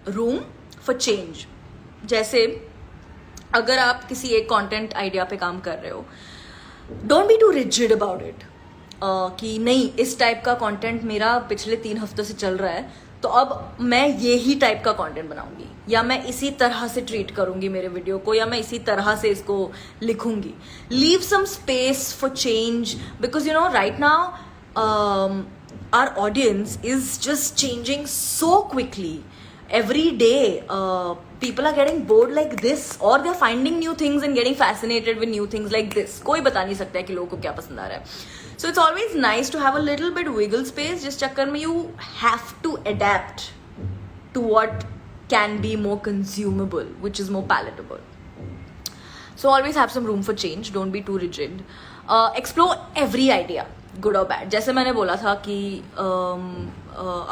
Room for change. जैसे अगर आप किसी एक कंटेंट आइडिया पे काम कर रहे हो, don't be too rigid about it कि नहीं इस टाइप का कंटेंट मेरा पिछले 3 हफ्तों से चल रहा है तो अब मैं ये ही टाइप का कंटेंट बनाऊंगी, या मैं इसी तरह से ट्रीट करूंगी मेरे वीडियो को, या मैं इसी तरह से इसको लिखूंगी. Leave some space for change, because you know right now our audience is just changing so quickly. Every day people are getting bored like this, or they're finding new things and getting fascinated with new things like this. कोई बता नहीं सकता है कि लोगों को क्या पसंद आ रहा है. So it's always nice to have a little bit wiggle space, जिस चक्कर में you have to adapt to what can be more consumable, which is more palatable. So always have some room for change. Don't be too rigid. Explore every idea, good और bad. जैसे मैंने बोला था कि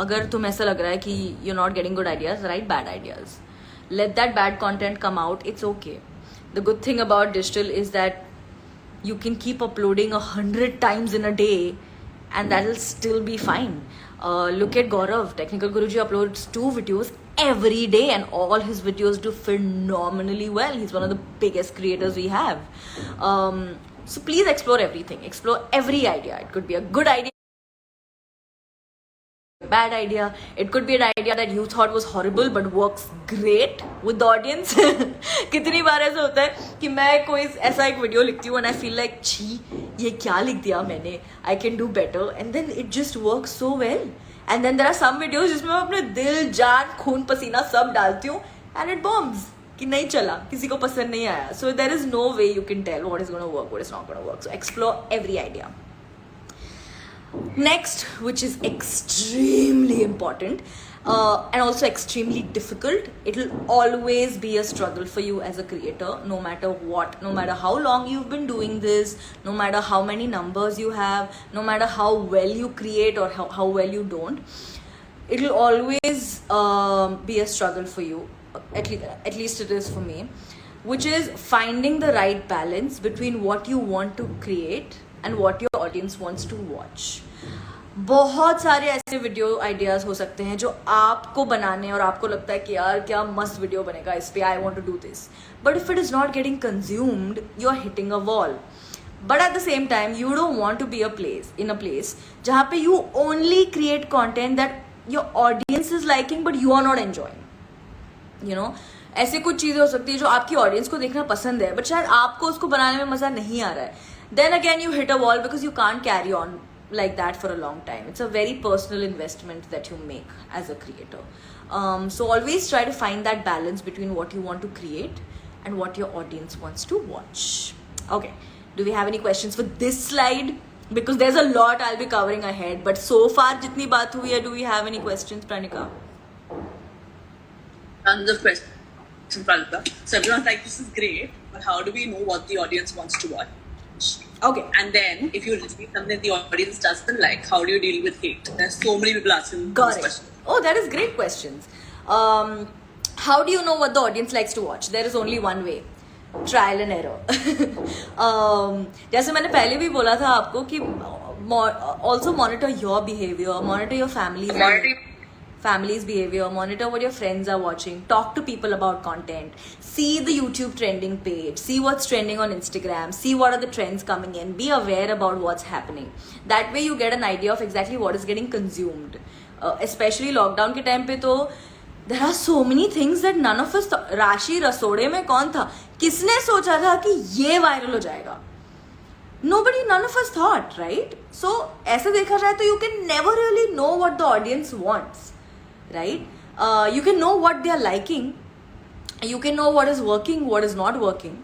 अगर तुम ऐसा लग रहा है कि you not getting good ideas, right bad ideas, let that bad content come out, it's okay. The good thing about digital is that you can keep uploading 100 times in a day and that will still be fine. Look at Gaurav, Technical Guruji uploads 2 videos every day and all his videos do phenomenally well. He's one of the biggest creators we have. So please explore everything, explore every idea. It could be a good idea, bad idea, it could be an idea that you thought was horrible but works great with the audience. कितनी बार ऐसा होता है कि मैं कोई ऐसा एक video लिखती हूँ and I feel like छी ये क्या लिख दिया मैंने, I can do better, and then it just works so well. And then there are some videos जिसमें मैं अपने दिल जान खून पसीना सब डालती हूँ and it bombs, कि नहीं चला, किसी को पसंद नहीं आया. So there is no way you can tell what is going to work, what is not going to work. So explore every idea. Next, which is extremely important and also extremely difficult, it will always be a struggle for you as a creator, no matter what, no matter how long you've been doing this, no matter how many numbers you have, no matter how well you create or how well you don't, it will always be a struggle for you. At least it is for me, which is finding the right balance between what you want to create and what your audience wants to watch. बहुत सारे ऐसे video ideas हो सकते हैं जो आपको बनाने और आपको लगता है कि यार क्या मस्त वीडियो बनेगा इस पे, I want to do this, but if it is not getting consumed you are hitting a wall. But at the same time you don't want to be in a place जहाँ पे you only create content that your audience is liking but you are not enjoying. You know ऐसे कुछ चीजें हो सकती है जो आपकी ऑडियंस को देखना पसंद है बट शायद आपको उसको बनाने में मजा नहीं आ रहा है. Then again you hit a wall because you can't carry on like that for a long time. It's a very personal investment that you make as a creator. So always try to find that balance between what you want to create and what your audience wants to watch. Okay, do we have any questions for this slide? Because there's a lot I'll be covering ahead, but so far jitni baat hui hai, do we have any questions, Pranika? Tons of questions, Pranika. So everyone's like, this is great, but how do we know what the audience wants to watch? Okay. And then, if you receive something the audience doesn't like, how do you deal with hate? There's so many people asking Got this it. question. Oh, that is great questions. How do you know what the audience likes to watch? There is only one way. Trial and error. जैसे मैंने पहले भी बोला था आपको कि also monitor your behavior, monitor your family's behavior, monitor what your friends are watching, talk to people about content, see the YouTube trending page, see what's trending on Instagram, see what are the trends coming in, be aware about what's happening. That way you get an idea of exactly what is getting consumed. Especially lockdown के time पे तो there are so many things that none of us राशि रसोड़े में कौन था, किसने सोचा था कि ये वायरल हो जाएगा? Nobody, none of us thought, right? So ऐसे देखा जाए तो you can never really know what the audience wants, right? You can know what they are liking, you can know what is working, what is not working,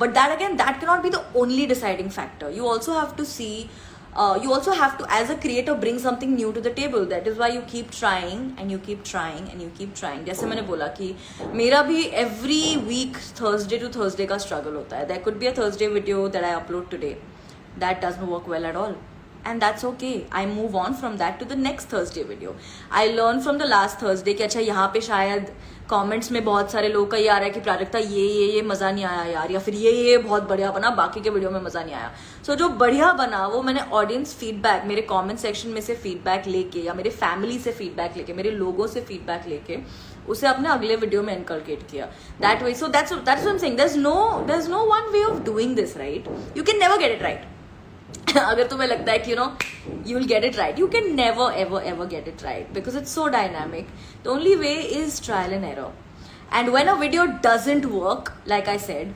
but that again, that cannot be the only deciding factor. You also have to see, you also have to as a creator bring something new to the table. That is why you keep trying and you keep trying and you keep trying. जैसे मैंने बोला कि मेरा भी every week Thursday to Thursday का struggle होता है. There could be a Thursday video that I upload today that doesn't work well at all. and that's okay. I move on from that to the next Thursday video. I learn from the last Thursday कि अच्छा यहाँ पे शायद comments में बहुत सारे लोगों का ये आ रहा है कि प्राजक्ता ये मज़ा नहीं आया यार, या फिर ये बहुत बढ़िया बना, बाकी के वीडियो में मज़ा नहीं आया. सो जो बढ़िया बना वो मैंने ऑडियंस फीडबैक, मेरे कमेंट सेक्शन में से फीडबैक लेके, या मेरे फैमिली से फीडबैक लेके, मेरे लोगों से फीडबैक लेके उसे अपने अगले वीडियो में इनकलकेट किया. That way. So that's what I am saying. There is no one way of doing this, right? You can never get it right. अगर तुम्हें लगता है कि you will get it right, you can never ever get it right, because it's so dynamic. The only way is trial and error. And when a video doesn't work, like I said,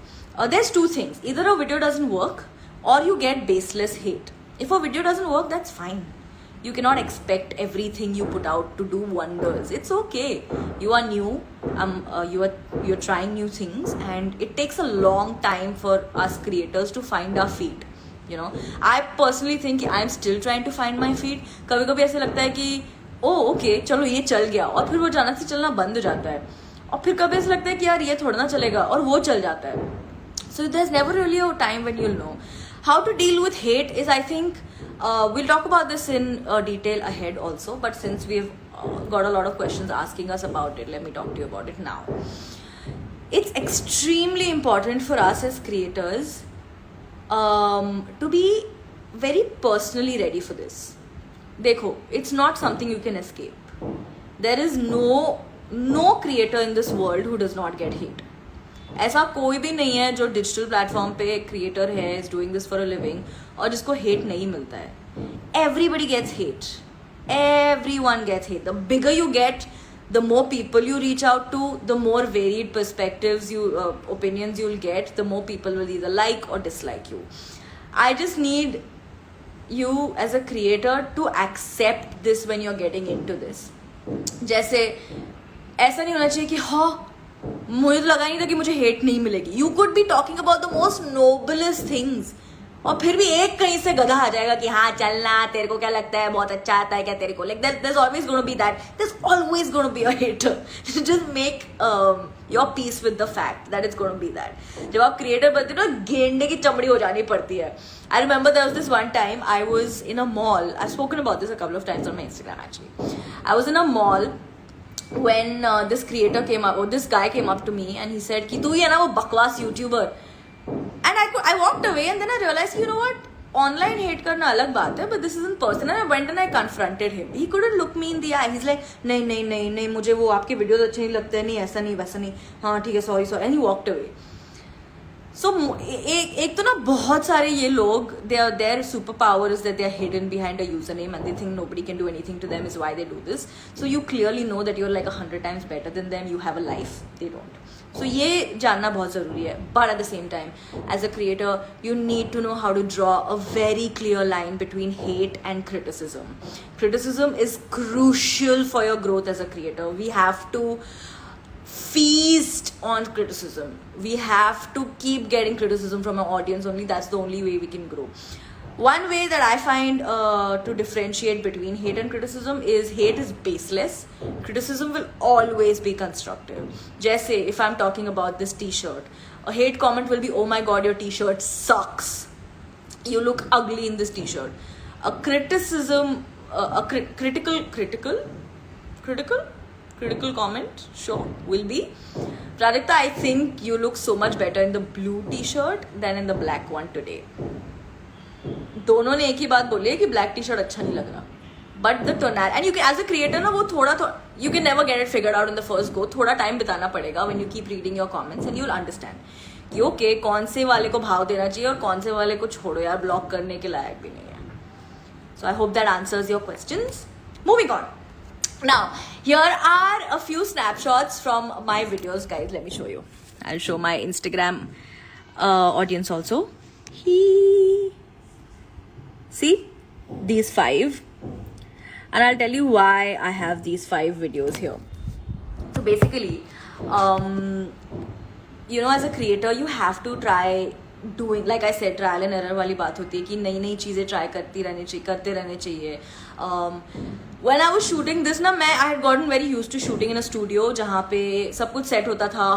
there's two things: either a video doesn't work or you get baseless hate. If a video doesn't work, that's fine. You cannot expect everything you put out to do wonders. It's okay. You are new. You're trying new things, and it takes a long time for us creators to find our feet. I personally think I'm still trying to find my feet. कभी कभी ऐसे लगता है कि okay चलो ये चल गया, और फिर वो जाना से चलना बंद हो जाता है, और फिर कभी ऐसे लगता है कि यार ये थोड़ा ना चलेगा, और वो चल जाता है. So there's never really a time when you'll know. How to deal with hate is, I think, we'll talk about this in detail ahead also, but since we've got a lot of questions asking us about it, let me talk to you about it now. It's extremely important for us as creators to be very personally ready for this. देखो, it's not something you can escape. There is no creator in this world who does not get hate. ऐसा कोई भी नहीं है जो digital platform पे creator है, is doing this for a living, और जिसको हेट नहीं मिलता है. Everybody gets hate. Everyone gets hate. The bigger you get, the more people you reach out to, the more varied perspectives opinions you'll get, the more people will either like or dislike you. I just need you as a creator to accept this when you're getting into this. जैसे ऐसा नहीं होना चाहिए कि हाँ मुझे तो लगा नहीं था कि मुझे हेट नहीं मिलेगी. You could be talking about the most noblest things, और फिर भी एक कहीं से गधा आ जाएगा कि हाँ चलना, तेरे को क्या लगता है, बहुत अच्छा आता है क्या तेरे को. Like there's always going to be that. There's always going to be a hater. Just make your peace with the fact that it's going to be that. जब आप क्रिएटर बनते हो ना, गेंडे की चमड़ी हो जानी पड़ती है. I remember there was this one time I was in a mall. I've spoken about this a couple of times on my Instagram actually. I was in a mall when this creator came up, or this guy came up to me and he said कि तू ही है ना वो बकवास YouTuber. And I walked away, and then I realized, you know what, online hate करना अलग बात है, but this isn't personal. And I went and I confronted him. He couldn't look me in the eye. He's like, नहीं मुझे वो आपके videos अच्छे नहीं लगते, नहीं ऐसा नहीं वैसा नहीं, हाँ ठीक है sorry, and he walked away. So एक तो ना बहुत सारे ये लोग, their superpower is that they are hidden behind a username and they think nobody can do anything to them, is why they do this. So you clearly know that you're like 100 times better than them, you have a life, they don't. So ये जानना बहुत ज़रूरी है. But at the same time, as a creator, you need to know how to draw a very clear line between hate and criticism. Criticism is crucial for your growth as a creator. We have to feast on criticism. We have to keep getting criticism from our audience only. That's the only way we can grow. One way that I find to differentiate between hate and criticism is hate is baseless. Criticism will always be constructive. Just say, if I'm talking about this t-shirt, a hate comment will be, oh my god, your t-shirt sucks. You look ugly in this t-shirt. A criticism, critical comment, sure, will be, Prajakta, I think you look so much better in the blue t-shirt than in the black one today. दोनों ने एक ही बात बोली है कि black T shirt अच्छा नहीं लग रहा, but the tonal and you can as a creator ना वो थोड़ा you can never get it figured out in the first go. थोड़ा टाइम बिताना पड़ेगा when you keep reading your comments and you will understand कि okay कौन से वाले को भाव देना चाहिए और कौन से वाले को छोड़ो यार, ब्लॉक करने के लायक भी नहीं है. So I hope that answers your questions. Moving on. Now, here are a few snapshots from my videos, guys. Let me show you. I'll show my Instagram audience also. See these 5, and I'll tell you why I have these 5 videos here. So basically, you know, as a creator, you have to try doing, like I said, trial and error वाली बात होती है कि नई नई चीज़ें try करते रहने चाहिए. When I was shooting this ना, I had gotten very used to shooting in a studio जहाँ पे सब कुछ set होता था.